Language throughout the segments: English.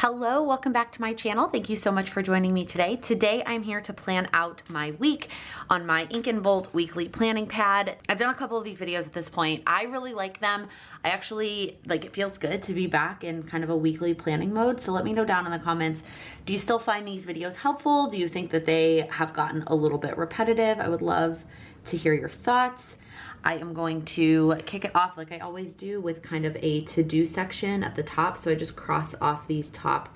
Hello, welcome back to my channel. Thank you so much for joining me today. Today I'm here to plan out my week on my Ink and Bolt weekly planning pad. I've done a couple of these videos at this point. I really like them. I actually, it feels good to be back in kind of a weekly planning mode. So let me know down in the comments, do you still find these videos helpful? Do you think that they have gotten a little bit repetitive? I would love to hear your thoughts. I am going to kick it off like I always do with kind of a to-do section at the top. So I just cross off these top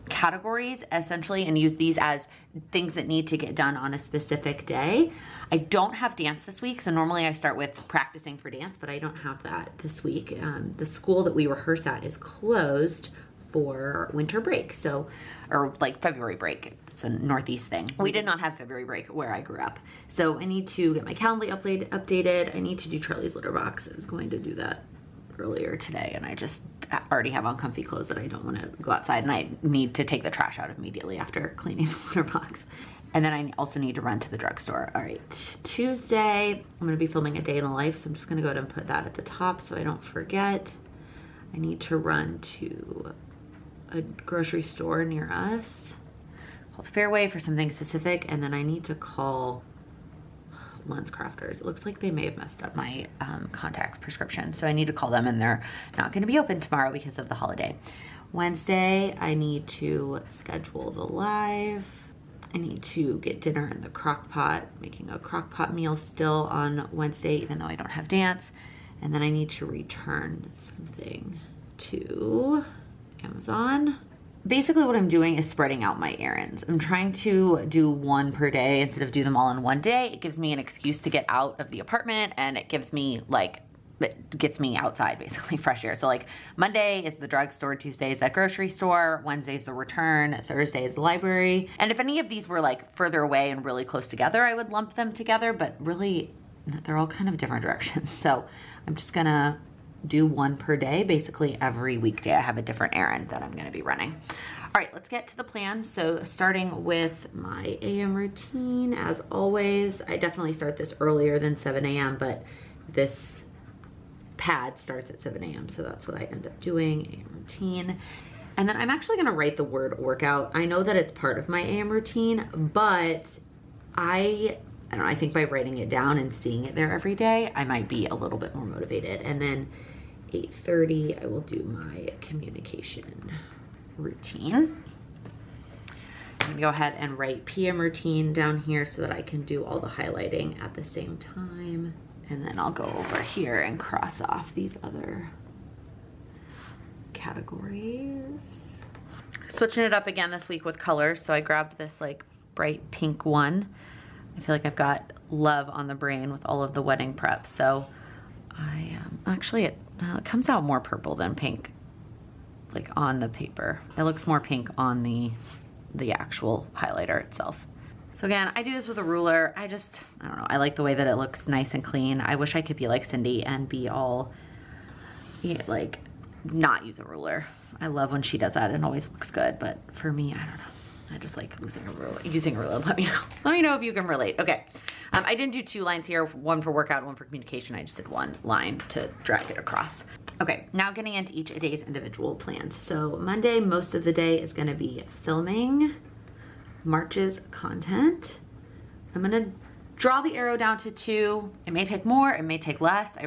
categories essentially and use these as things that need to get done on a specific day. I don't have dance this week, so normally I start with practicing for dance, but I don't have that this week. The school that we rehearse at is closed for winter break, or February break. It's a Northeast thing. We did not have February break where I grew up. So I need to get my Calendly updated. I need to do Charlie's litter box. I was going to do that earlier today and I just already have on comfy clothes that I don't want to go outside, and I need to take the trash out immediately after cleaning the litter box. And then I also need to run to the drugstore. All right, Tuesday, I'm gonna be filming a day in the life, so I'm just gonna go ahead and put that at the top so I don't forget. I need to run to a grocery store near us called Fairway for something specific, and then I need to call Lens Crafters. It looks like they may have messed up my contact prescription, so I need to call them, and they're not going to be open tomorrow because of the holiday. Wednesday, I need to schedule the live. I need to get dinner in the crock pot, making a crock pot meal still on Wednesday, even though I don't have dance. And then I need to return something to Amazon. Basically what I'm doing is spreading out my errands. I'm trying to do one per day instead of do them all in one day. It gives me an excuse to get out of the apartment, and it gives me it gets me outside, basically fresh air. So Monday is the drugstore, Tuesday is that grocery store, Wednesday is the return, Thursday is the library. And if any of these were further away and really close together, I would lump them together, but really they're all kind of different directions. So I'm just gonna do one per day. Basically every weekday I have a different errand that I'm gonna be running. All right, let's get to the plan. So starting with my AM routine, as always, I definitely start this earlier than 7 a.m., but this pad starts at 7 a.m., so that's what I end up doing, AM routine. And then I'm actually gonna write the word workout. I know that it's part of my AM routine, but I don't know, I think by writing it down and seeing it there every day, I might be a little bit more motivated. And then 8:30, I will do my communication routine. I'm gonna go ahead and write PM routine down here so that I can do all the highlighting at the same time. And then I'll go over here and cross off these other categories. Switching it up again this week with colors. So I grabbed this bright pink one. I feel like I've got love on the brain with all of the wedding prep. So I actually, it comes out more purple than pink, on the paper. It looks more pink on the actual highlighter itself. So again, I do this with a ruler. I don't know, I like the way that it looks nice and clean. I wish I could be like Cindy and be all, not use a ruler. I love when she does that. It always looks good, but for me, I don't know. I just like using a ruler. Let me know. Let me know if you can relate. Okay. I didn't do two lines here, one for workout, one for communication. I just did one line to drag it across. Okay, now getting into each day's individual plans. So Monday, most of the day is gonna be filming March's content. I'm gonna draw the arrow down to 2. It may take more, it may take less.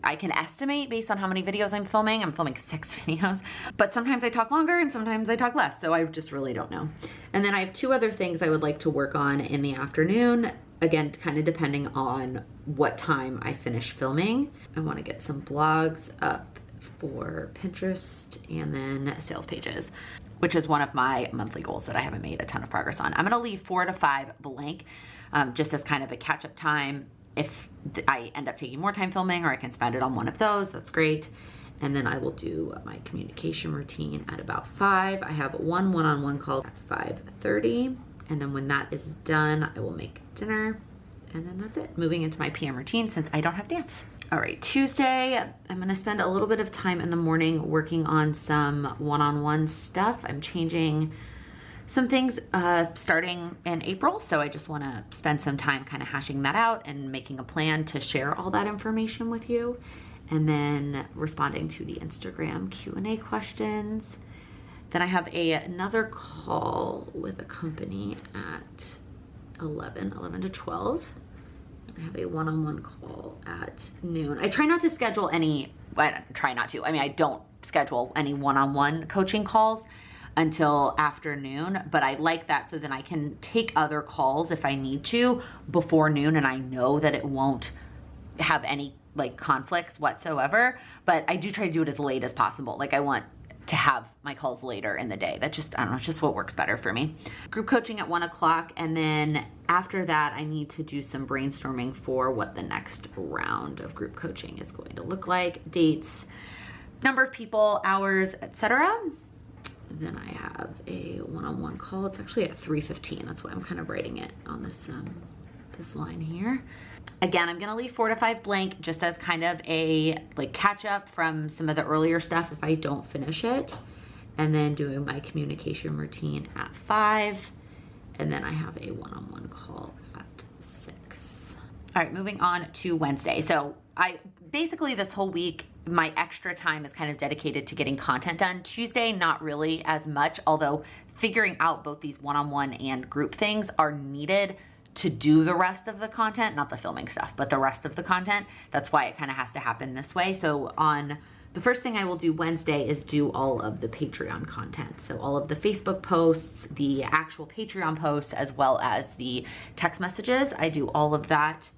I can estimate based on how many videos I'm filming. I'm filming 6 videos, but sometimes I talk longer and sometimes I talk less. So I just really don't know. And then I have 2 other things I would like to work on in the afternoon. Again, kind of depending on what time I finish filming. I want to get some blogs up for Pinterest and then sales pages, which is one of my monthly goals that I haven't made a ton of progress on. I'm gonna leave 4 to 5 blank, just as kind of a catch-up time. If I end up taking more time filming, or I can spend it on one of those, that's great. And then I will do my communication routine at about 5. I have one one-on-one call at 5:30. And then when that is done, I will make dinner. And then that's it. Moving into my PM routine since I don't have dance. All right, Tuesday, I'm gonna spend a little bit of time in the morning working on some one-on-one stuff. I'm changing some things starting in April, so I just wanna spend some time kind of hashing that out and making a plan to share all that information with you. And then responding to the Instagram Q&A questions. Then I have another call with a company at 11 to 12. I have a one-on-one call at noon. I try not to schedule any, I don't schedule any one-on-one coaching calls until afternoon, but I like that so then I can take other calls if I need to before noon, and I know that it won't have any like conflicts whatsoever, but I do try to do it as late as possible. Like I want to have my calls later in the day. That just, I don't know, it's just what works better for me. Group coaching at 1 o'clock, and then after that I need to do some brainstorming for what the next round of group coaching is going to look like, dates, number of people, hours, etc. Then I have a one-on-one call. It's actually at 3:15. That's why I'm kind of writing it on this this line here. Again, I'm gonna leave 4 to 5 blank just as kind of a like catch up from some of the earlier stuff if I don't finish it. And then doing my communication routine at 5. And then I have a one-on-one call at 6. All right, moving on to Wednesday. So I basically this whole week, my extra time is kind of dedicated to getting content done. Tuesday, not really as much, although figuring out both these one-on-one and group things are needed to do the rest of the content, not the filming stuff, but the rest of the content. That's why it kind of has to happen this way. So on the first thing I will do Wednesday is do all of the Patreon content. So all of the Facebook posts, the actual Patreon posts, as well as the text messages. I do all of that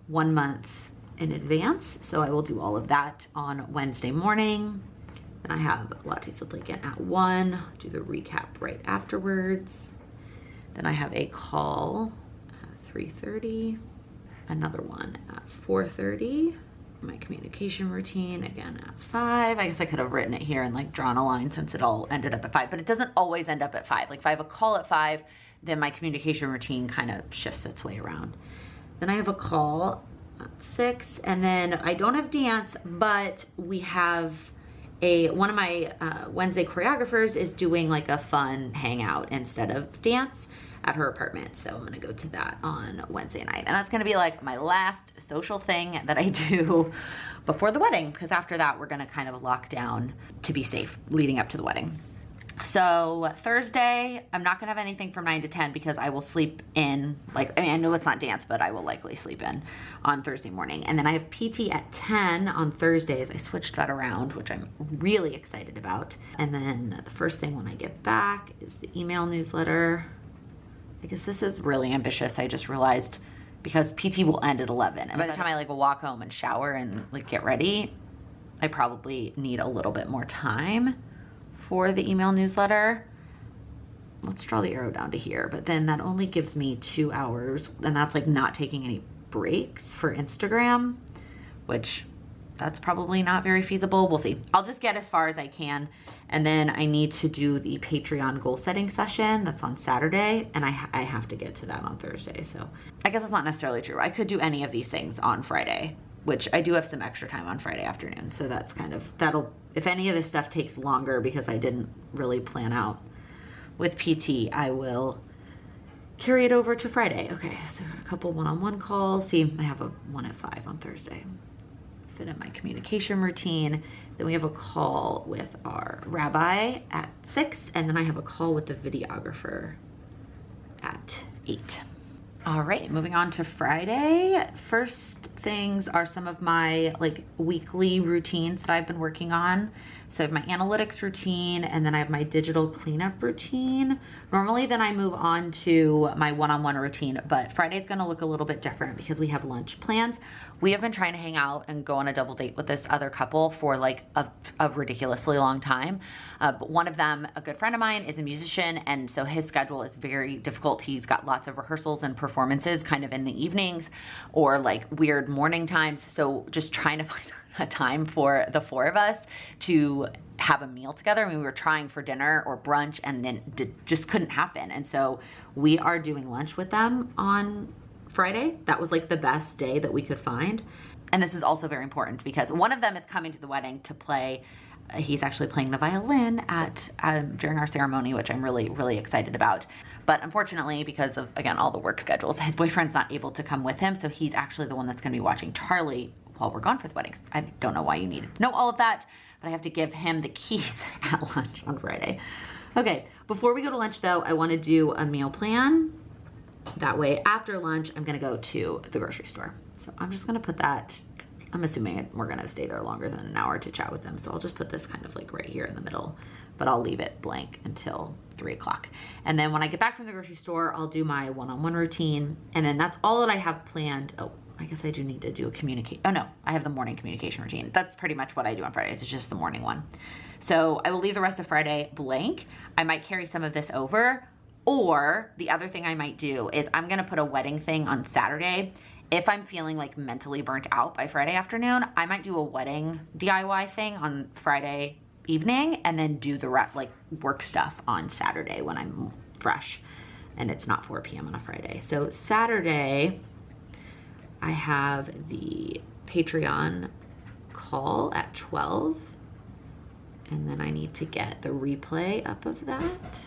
1 month in advance. So I will do all of that on Wednesday morning. Then I have Lattes with Laken at 1, do the recap right afterwards. Then I have a call 3:30, another one at 4:30, my communication routine again at 5. I guess I could have written it here and like drawn a line since it all ended up at 5, but it doesn't always end up at 5. Like if I have a call at 5, then my communication routine kind of shifts its way around. Then I have a call at 6, and then I don't have dance, but we have one of my Wednesday choreographers is doing like a fun hangout instead of dance at her apartment. So I'm gonna go to that on Wednesday night. And that's gonna be like my last social thing that I do before the wedding, because after that we're gonna kind of lock down to be safe leading up to the wedding. So Thursday, I'm not gonna have anything from 9 to 10 because I will sleep in, like, I mean, I know it's not dance, but I will likely sleep in on Thursday morning. And then I have PT at 10 on Thursdays. I switched that around, which I'm really excited about. And then the first thing when I get back is the email newsletter. I guess this is really ambitious. I just realized because PT will end at 11. And by the time I like walk home and shower and like get ready, I probably need a little bit more time for the email newsletter. Let's draw the arrow down to here, but then that only gives me 2 hours, and that's like not taking any breaks for Instagram, which that's probably not very feasible. We'll see. I'll just get as far as I can, and then I need to do the Patreon goal setting session that's on Saturday, and I have to get to that on Thursday. So I guess that's not necessarily true. I could do any of these things on Friday, which I do have some extra time on Friday afternoon. So that's kind of, that'll, if any of this stuff takes longer because I didn't really plan out with PT, I will carry it over to Friday. Okay, so I got a couple one-on-one calls. See, I have a one at 5 on Thursday. Fit in my communication routine. Then we have a call with our rabbi at 6, and then I have a call with the videographer at 8. All right, moving on to Friday. First things are some of my like weekly routines that I've been working on. So I have my analytics routine, and then I have my digital cleanup routine. Normally then I move on to my one-on-one routine, but Friday's gonna look a little bit different because we have lunch plans. We have been trying to hang out and go on a double date with this other couple for like a ridiculously long time. But one of them, a good friend of mine, is a musician, and so his schedule is very difficult. He's got lots of rehearsals and performances kind of in the evenings or like weird morning times. So just trying to find a time for the 4 of us to have a meal together. I mean, we were trying for dinner or brunch, and it just couldn't happen. And so we are doing lunch with them on Friday. That was like the best day that we could find. And this is also very important because one of them is coming to the wedding to play. He's actually playing the violin at during our ceremony, which I'm really, really excited about. But unfortunately, because of, again, all the work schedules, his boyfriend's not able to come with him. So he's actually the one that's going to be watching Charlie while we're gone for the weddings. I don't know why you need to know all of that, but I have to give him the keys at lunch on Friday. Okay, before we go to lunch though, I want to do a meal plan. That way after lunch, I'm gonna go to the grocery store. So I'm just gonna put that, I'm assuming we're gonna stay there longer than an hour to chat with them. So I'll just put this kind of like right here in the middle, but I'll leave it blank until 3 o'clock. And then when I get back from the grocery store, I'll do my one-on-one routine. And then that's all that I have planned. Oh, I guess I do need to do a oh no, I have the morning communication routine. That's pretty much what I do on Fridays. It's just the morning one. So I will leave the rest of Friday blank. I might carry some of this over, or the other thing I might do is I'm gonna put a wedding thing on Saturday. If I'm feeling like mentally burnt out by Friday afternoon, I might do a wedding DIY thing on Friday evening and then do the like work stuff on Saturday when I'm fresh and it's not 4 p.m. on a Friday. So Saturday, I have the Patreon call at 12, and then I need to get the replay up of that.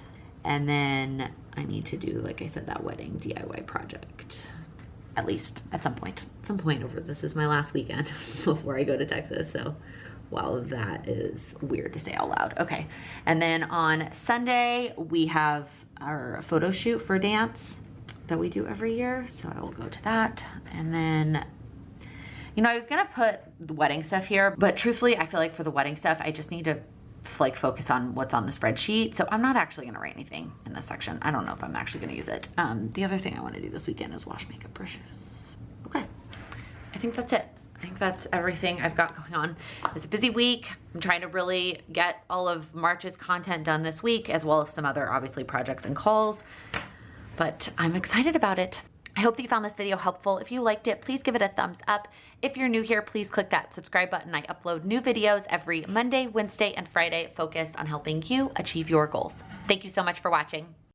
And then I need to do, like I said, that wedding DIY project. At least at some point over, this is my last weekend before I go to Texas. So wow, that is weird to say out loud. Okay, and then on Sunday, we have our photo shoot for dance that we do every year. So I will go to that. And then, you know, I was gonna put the wedding stuff here, but truthfully, I feel like for the wedding stuff, I just need to like focus on what's on the spreadsheet. So I'm not actually gonna write anything in this section. I don't know if I'm actually gonna use it. The other thing I wanna do this weekend is wash makeup brushes. Okay, I think that's it. I think that's everything I've got going on. It's a busy week. I'm trying to really get all of March's content done this week, as well as some other, obviously, projects and calls, but I'm excited about it. I hope that you found this video helpful. If you liked it, please give it a thumbs up. If you're new here, please click that subscribe button. I upload new videos every Monday, Wednesday, and Friday focused on helping you achieve your goals. Thank you so much for watching.